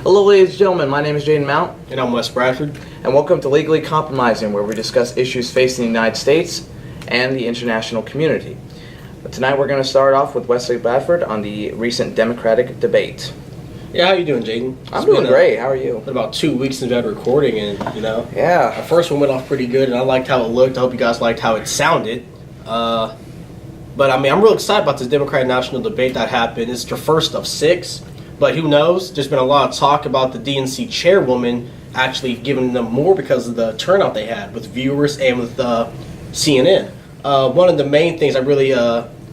Hello, ladies and gentlemen. My name is Jaden Mount. And I'm Bradford. And welcome to Legally Compromising, where we discuss issues facing the United States and the international community. Tonight we're going to start off with Wesley Bradford on the recent Democratic debate. Yeah, how you doing, Jaden? I'm doing great. How are you? Been about 2 weeks since we had recording, and Yeah. our first one went off pretty good, and I liked how it looked. I hope you guys liked how it sounded. But I mean, I'm real excited about this Democratic national debate that happened. It's the first of 6, but who knows? There's been a lot of talk about the DNC chairwoman actually giving them more because of the turnout they had with viewers and with CNN. One of the main things that really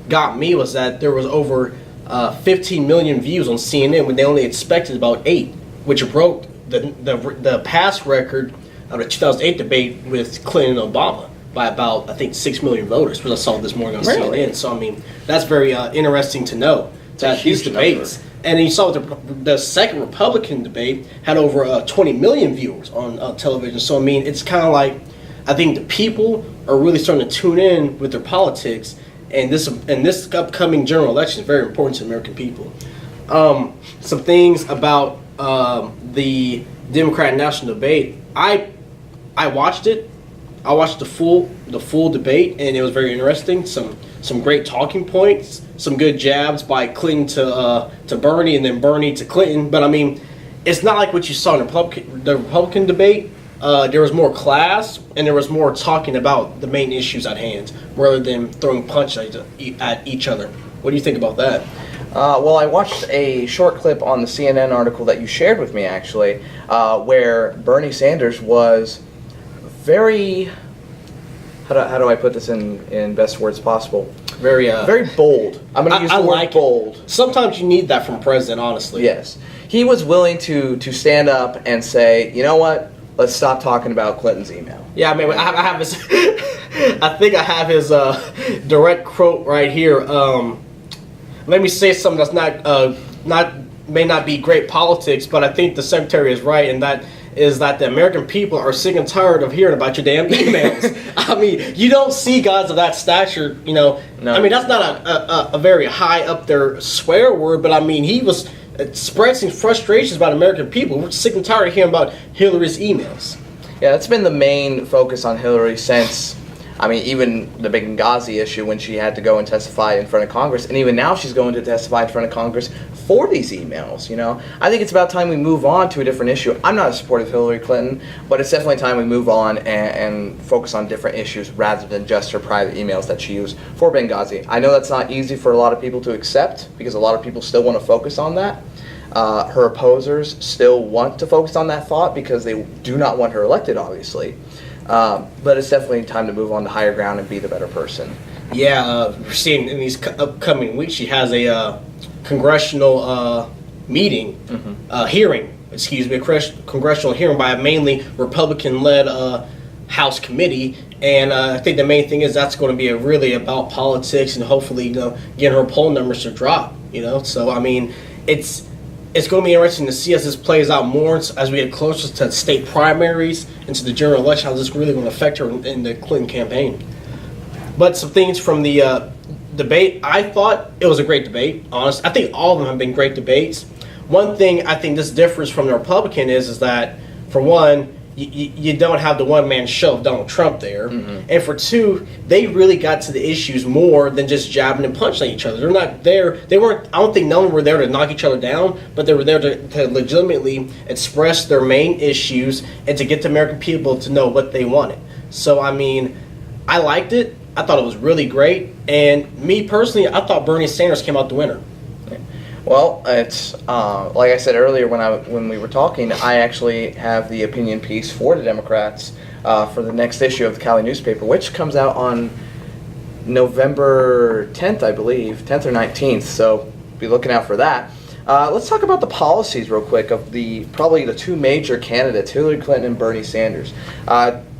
got me was that there was over 15 million views on CNN when they only expected about 8, which broke the past record of the 2008 debate with Clinton and Obama by about, I think, 6 million voters, which I saw this morning on CNN. So, I mean, that's very interesting to know that these debates. Number. And you saw the second Republican debate had over 20 million viewers on television. So, I mean, it's kind of like, I think the people are really starting to tune in with their politics, and this upcoming general election is very important to the American people. Some things about the Democratic national debate. I watched it. I watched the full debate, and it was very interesting. Some great talking points, some good jabs by Clinton to Bernie, and then Bernie to Clinton. But I mean, it's not like what you saw in the Republican debate. There was more class, and there was more talking about the main issues at hand, rather than throwing punches at each other. What do you think about that? Well, I watched a short clip on the CNN article that you shared with me, actually, where Bernie Sanders was very, how do I put this in best words possible? Very bold. I'm going to use the word bold. Sometimes you need that from a president, honestly. Yes. He was willing to stand up and say, you know what? Let's stop talking about Clinton's email. Yeah, I mean, I have his. I think I have his direct quote right here. Let me say something that's may not be great politics, but I think the secretary is right, and that is that the American people are sick and tired of hearing about your damn emails. I mean, you don't see guys of that stature, No. I mean, that's not a very high up there swear word, but I mean, he was expressing frustrations about American people. We're sick and tired of hearing about Hillary's emails. Yeah, that's been the main focus on Hillary since, I mean, even the Benghazi issue when she had to go and testify in front of Congress, and even now she's going to testify in front of Congress for these emails, I think it's about time we move on to a different issue. I'm not a supporter of Hillary Clinton, but it's definitely time we move on and focus on different issues rather than just her private emails that she used for Benghazi. I know that's not easy for a lot of people to accept because a lot of people still want to focus on that. Her opposers still want to focus on that thought because they do not want her elected, obviously. But it's definitely time to move on to higher ground and be the better person. Yeah, we're seeing in these upcoming weeks she has a congressional hearing, a congressional hearing by a mainly Republican-led House committee, and I think the main thing is that's going to be really about politics and hopefully getting her poll numbers to drop. So I mean, it's going to be interesting to see as this plays out more as we get closer to state primaries and to the general election, how this is really going to affect her in the Clinton campaign. But some things from the debate, I thought it was a great debate, honestly. I think all of them have been great debates. One thing I think this differs from the Republican is that, for one, you don't have the one-man show of Donald Trump there. Mm-hmm. And for two, they really got to the issues more than just jabbing and punching at each other. They're not there. They weren't, I don't think none of them were there to knock each other down, but they were there to legitimately express their main issues and to get the American people to know what they wanted. So, I mean, I liked it. I thought it was really great. And me personally, I thought Bernie Sanders came out the winner. Well, it's like I said earlier when we were talking, I actually have the opinion piece for the Democrats for the next issue of the Cali newspaper, which comes out on November 10th, I believe, 10th or 19th. So be looking out for that. Let's talk about the policies real quick of probably the two major candidates, Hillary Clinton and Bernie Sanders.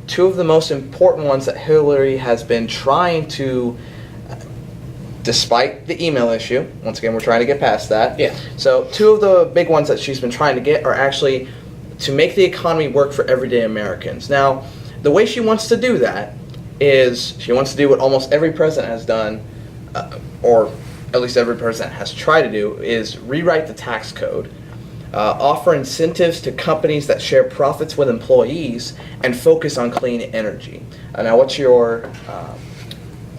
Two of the most important ones that Hillary has been trying to, despite the email issue, once again, we're trying to get past that. Yeah. So two of the big ones that she's been trying to get are actually to make the economy work for everyday Americans. Now, the way she wants to do that is she wants to do what almost every president has done, or at least every president has tried to do, is rewrite the tax code offer incentives to companies that share profits with employees, and focus on clean energy. Now, what's your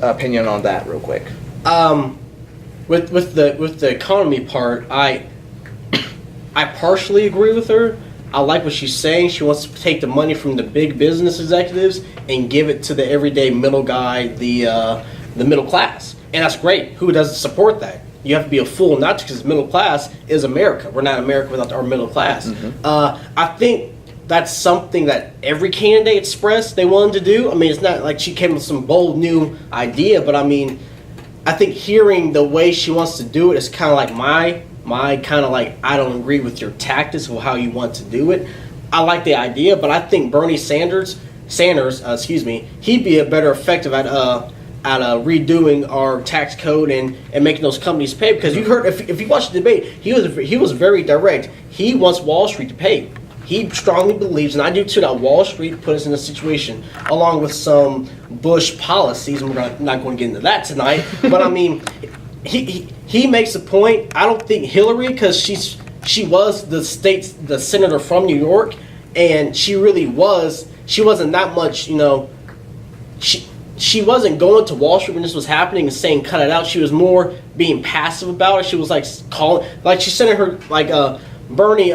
opinion on that, real quick? With the economy part, I partially agree with her. I like what she's saying. She wants to take the money from the big business executives and give it to the everyday middle guy, the middle class, and that's great. Who doesn't support that? You have to be a fool not to, because middle class is America. We're not America without our middle class. I think that's something that every candidate expressed they wanted to do. I mean, it's not like she came with some bold new idea, but I mean, I think hearing the way she wants to do it is kind of like my kind of like, I don't agree with your tactics or how you want to do it. I like the idea, but I think Bernie Sanders, he'd be a better effective at redoing our tax code and making those companies pay, because you heard, if you watch the debate, he was very direct. He wants Wall Street to pay. He strongly believes, and I do too, that Wall Street put us in a situation, along with some Bush policies, and we're not going to get into that tonight. But I mean, he makes a point. I don't think Hillary, because she was the senator from New York, and she wasn't that much, she wasn't going to Wall Street when this was happening and saying cut it out. She was more being passive about it. She was like calling, like she said in her, like Bernie,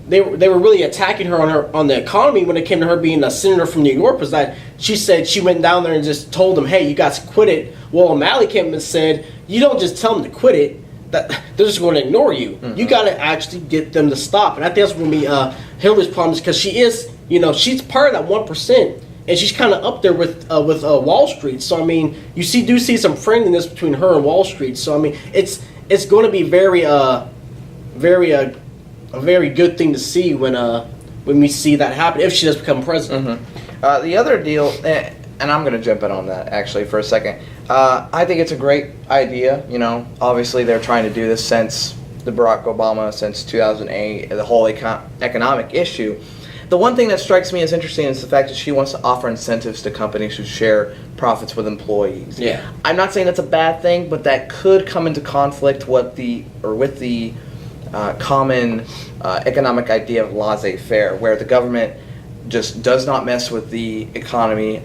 they were really attacking her on the economy when it came to her being a senator from New York, was that she said she went down there and just told them, hey, you guys quit it. Well, O'Malley came and said, you don't just tell them to quit it, that they're just going to ignore you. Mm-hmm. You got to actually get them to stop. And I think that's going to be Hillary's problem, because she is, she's part of that 1%. And she's kind of up there with Wall Street. So I mean, you do see some friendliness between her and Wall Street. So I mean, it's going to be a very good thing to see when we see that happen, if she does become president. Mm-hmm. The other deal, and I'm going to jump in on that actually for a second. I think it's a great idea. Obviously they're trying to do this since the Barack Obama, since 2008, the whole economic issue. The one thing that strikes me as interesting is the fact that she wants to offer incentives to companies who share profits with employees. Yeah. I'm not saying that's a bad thing, but that could come into conflict with the common economic idea of laissez-faire, where the government just does not mess with the economy,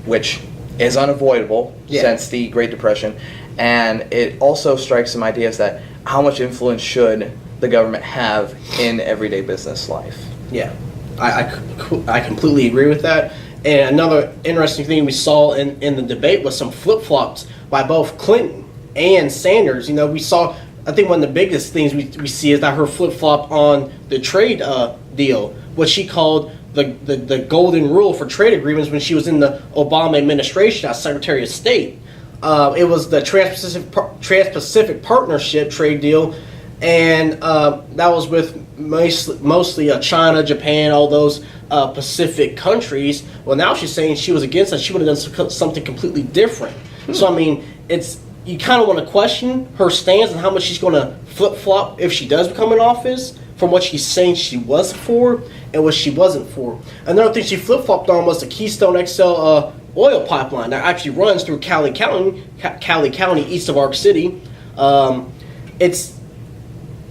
which is unavoidable since the Great Depression. And it also strikes some ideas that how much influence should the government have in everyday business life? Yeah. I completely agree with that. And another interesting thing we saw in the debate was some flip-flops by both Clinton and Sanders. We saw, I think one of the biggest things we see is that her flip-flop on the trade deal, what she called the golden rule for trade agreements when she was in the Obama administration as Secretary of State. It was the Trans-Pacific Partnership trade deal, and that was with mostly China, Japan, all those Pacific countries. Well, now she's saying she was against that. She would have done something completely different. So, I mean, you kind of want to question her stance and how much she's going to flip-flop if she does become in office from what she's saying she was for and what she wasn't for. Another thing she flip-flopped on was the Keystone XL oil pipeline that actually runs through Cali County, east of Ark City.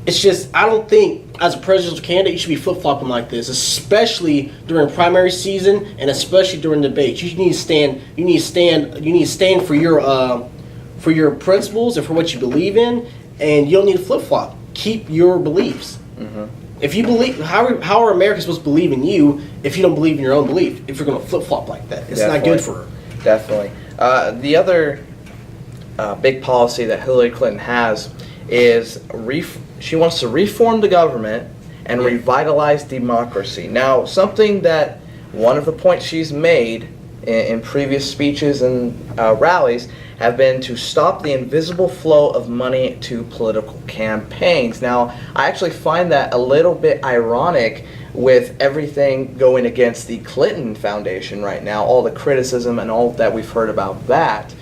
It's just, I don't think as a presidential candidate you should be flip-flopping like this, especially during primary season and especially during debates. You need to stand for your principles and for what you believe in, and you don't need to flip-flop. Keep your beliefs. Mm-hmm. If you believe, how are Americans supposed to believe in you if you don't believe in your own belief? If you're going to flip-flop like that, it's not good for her. Definitely. The other big policy that Hillary Clinton has is she wants to reform the government and revitalize democracy. Now, something that one of the points she's made in previous speeches and rallies have been to stop the invisible flow of money to political campaigns. Now, I actually find that a little bit ironic with everything going against the Clinton Foundation right now, all the criticism and all that we've heard about that.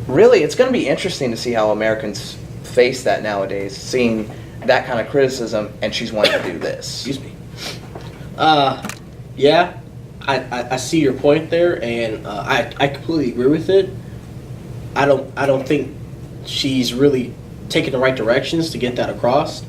Really, it's going to be interesting to see how Americans face that nowadays, seeing that kind of criticism, and she's wanting to do this. Excuse me. Yeah, I see your point there, and I completely agree with it. I don't think she's really taking the right directions to get that across.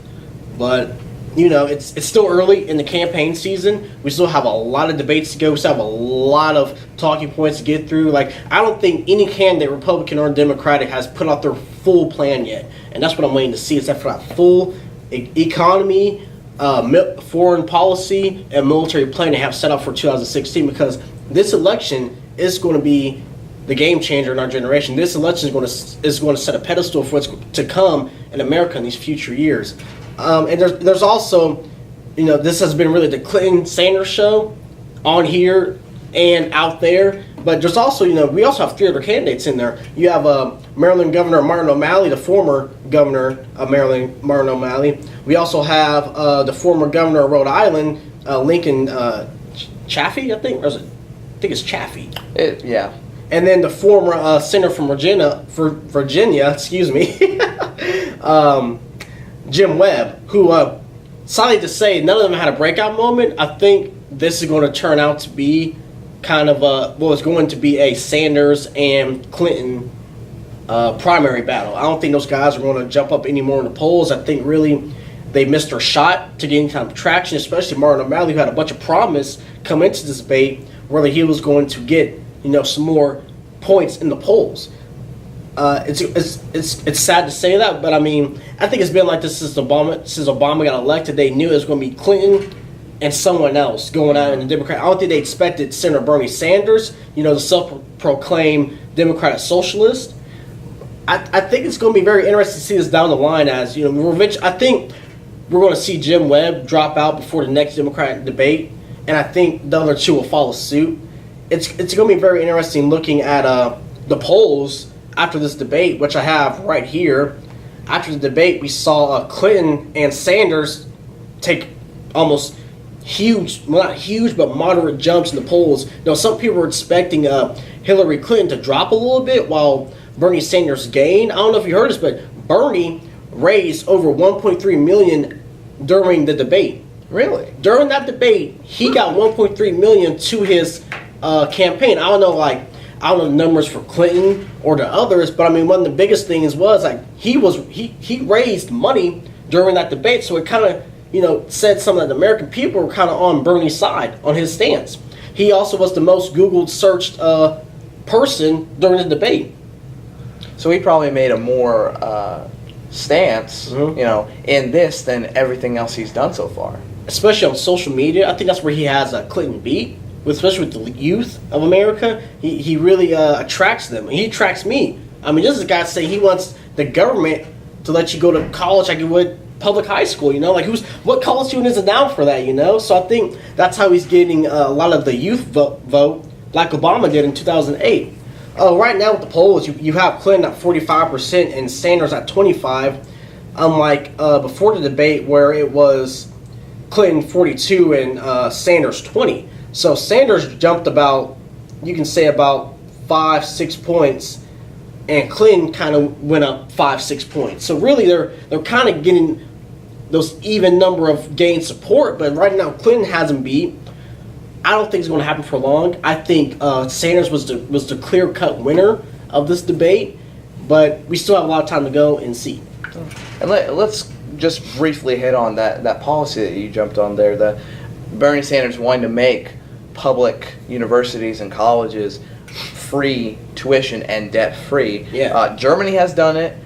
But it's still early in the campaign season. We still have a lot of debates to go. We still have a lot of talking points to get through. Like, I don't think any candidate, Republican or Democratic, has put out their full plan yet. And that's what I'm waiting to see, is that for that full economy, foreign policy, and military plan they have set up for 2016. Because this election is going to be the game changer in our generation. This election is going to set a pedestal for what's to come in America in these future years. And there's also, this has been really the Clinton-Sanders show on here and out there. But there's also, we also have 3 other candidates in there. You have Maryland Governor Martin O'Malley, the former governor of Maryland, Martin O'Malley. We also have the former governor of Rhode Island, Lincoln Chafee, I think. I think it's Chafee. Yeah. And then the former senator from Virginia, excuse me, Jim Webb, who, sorry to say, none of them had a breakout moment. I think this is going to turn out to be kind of it's going to be a Sanders and Clinton primary battle. I don't think those guys are going to jump up any more in the polls. I think really they missed their shot to get any kind of traction, especially Martin O'Malley, who had a bunch of promise come into this debate, whether he was going to get some more points in the polls. It's sad to say that, but I mean, I think it's been like this since Obama got elected. They knew it was going to be Clinton and someone else going out in the Democrat. I don't think they expected Senator Bernie Sanders, the self-proclaimed Democratic socialist. I think it's going to be very interesting to see this down the line, as I think we're going to see Jim Webb drop out before the next Democratic debate, and I think the other 2 will follow suit. It's going to be very interesting looking at the polls after this debate, which I have right here. After the debate, we saw Clinton and Sanders take almost huge, well, not huge, but moderate jumps in the polls. Some people were expecting Hillary Clinton to drop a little bit while Bernie Sanders gained. I don't know if you heard this, but Bernie raised over $1.3 million during the debate. Really? During that debate, he got $1.3 million to his campaign. I don't know the numbers for Clinton or the others, but I mean, one of the biggest things was he raised money during that debate, so it kind of said something that the American people were kind of on Bernie's side, on his stance. He also was the most Googled searched person during the debate. So he probably made a more stance, in this than everything else he's done so far. Especially on social media, I think that's where he has Clinton beat. Especially with the youth of America, he really attracts them. He attracts me. I mean, this is a guy saying he wants the government to let you go to college like you would public high school. What college student isn't down for that? So I think that's how he's getting a lot of the youth vote, like Obama did in 2008. Right now with the polls, you have Clinton at 45% and Sanders at 25%. Unlike before the debate, where it was Clinton 42 and Sanders 20. So Sanders jumped about 5-6 points, and Clinton kind of went up 5-6 points. So really, they're kind of getting those even number of gained support. But right now, Clinton has him beat. I don't think it's going to happen for long. I think Sanders was the clear-cut winner of this debate, but we still have a lot of time to go and see. And let's just briefly hit on that policy that you jumped on there. The Bernie Sanders wanting to make public universities and colleges free tuition and debt-free. Yeah. Germany has done it.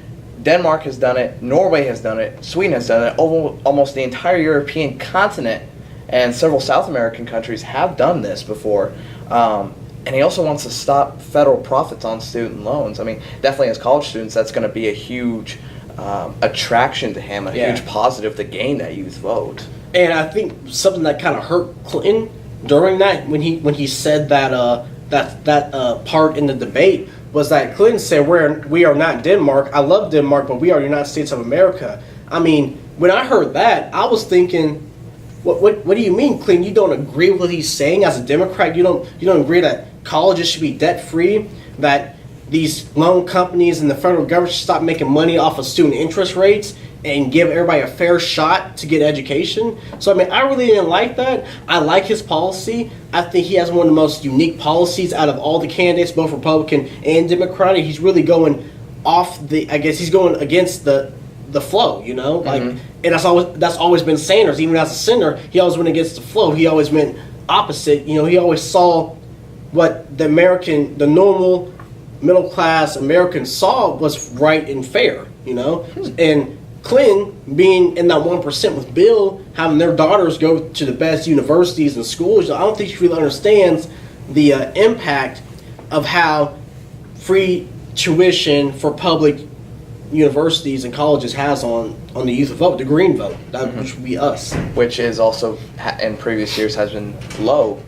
Denmark has done it. Norway has done it. Sweden has done it. Almost the entire European continent and several South American countries have done this before. And he also wants to stop federal profits on student loans. I mean, definitely as college students, that's going to be a huge attraction to him, a huge positive to gain that youth vote. And I think something that kind of hurt Clinton during that, when he said that part in the debate, was that Clinton said, we are not Denmark. I love Denmark, but we are the United States of America. I mean, when I heard that, I was thinking, what do you mean, Clinton? You don't agree with what he's saying as a Democrat? You don't agree that colleges should be debt free? That these loan companies and the federal government should stop making money off of student interest rates and give everybody a fair shot to get education? So, I mean, I really didn't like that. I like his policy. I think he has one of the most unique policies out of all the candidates, both Republican and Democratic. He's really going he's going against the the flow, like, and that's always been Sanders. Even as a senator, he always went against the flow. He always went opposite. He always saw what the normal middle class American saw was right and fair. And Clinton being in that 1% with Bill, having their daughters go to the best universities and schools, I don't think she really understands the impact of how free tuition for public universities and colleges has on the youth vote, the green vote, which would be us. Which is also, in previous years, has been low.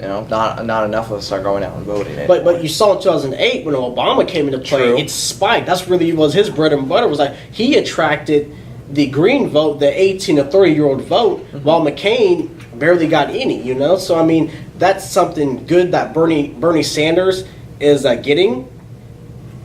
Not enough of us are going out and voting. But you saw in 2008 when Obama came into play, True. it spiked. That's really was his bread and butter. Was like he attracted the green vote, the 18 to 30-year-old vote, while McCain barely got any. So I mean, that's something good that Bernie Sanders is getting.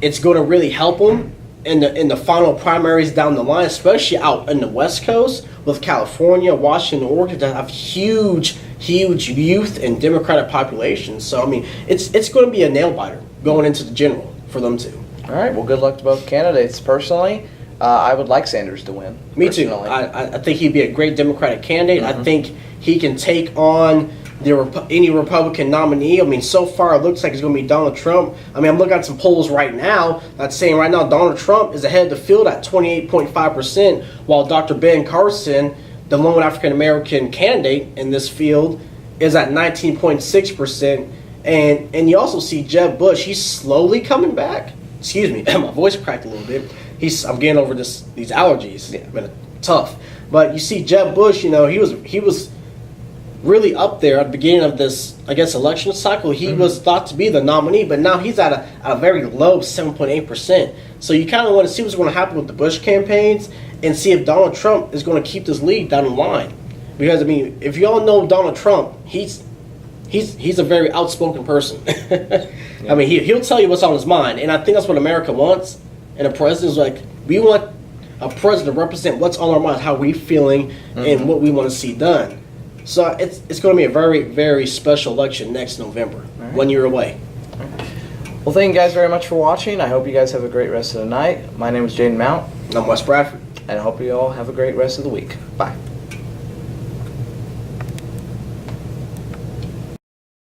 It's going to really help him in the final primaries down the line, especially out in the West Coast with California, Washington, Oregon, that have huge youth and Democratic populations. So I mean, it's going to be a nail biter going into the general for them too. All right. Well, good luck to both candidates. Personally, I would like Sanders to win. Me too. I think he'd be a great Democratic candidate. I think he can take on any Republican nominee. I mean, so far it looks like it's going to be Donald Trump. I mean, I'm looking at some polls right now that's saying right now Donald Trump is ahead of the field at 28.5%, while Dr. Ben Carson, the lone African American candidate in this field, is at 19.6%. And you also see Jeb Bush. He's slowly coming back. Excuse me, my voice cracked a little bit. I'm getting over these allergies. Yeah, been tough. But you see Jeb Bush. He was really up there at the beginning of this, I guess, election cycle. He was thought to be the nominee, but now he's at a very low 7.8%. So you kind of want to see what's going to happen with the Bush campaigns and see if Donald Trump is going to keep this lead down the line. Because, I mean, if you all know Donald Trump, he's a very outspoken person. I mean, he'll tell you what's on his mind. And I think that's what America wants. And the president's like, we want a president to represent what's on our mind, how we're feeling, and what we want to see done. So it's going to be a very, very special election next November, 1 year away. Well, thank you guys very much for watching. I hope you guys have a great rest of the night. My name is Jaden Mount. And I'm Wes Bradford. And I hope you all have a great rest of the week. Bye.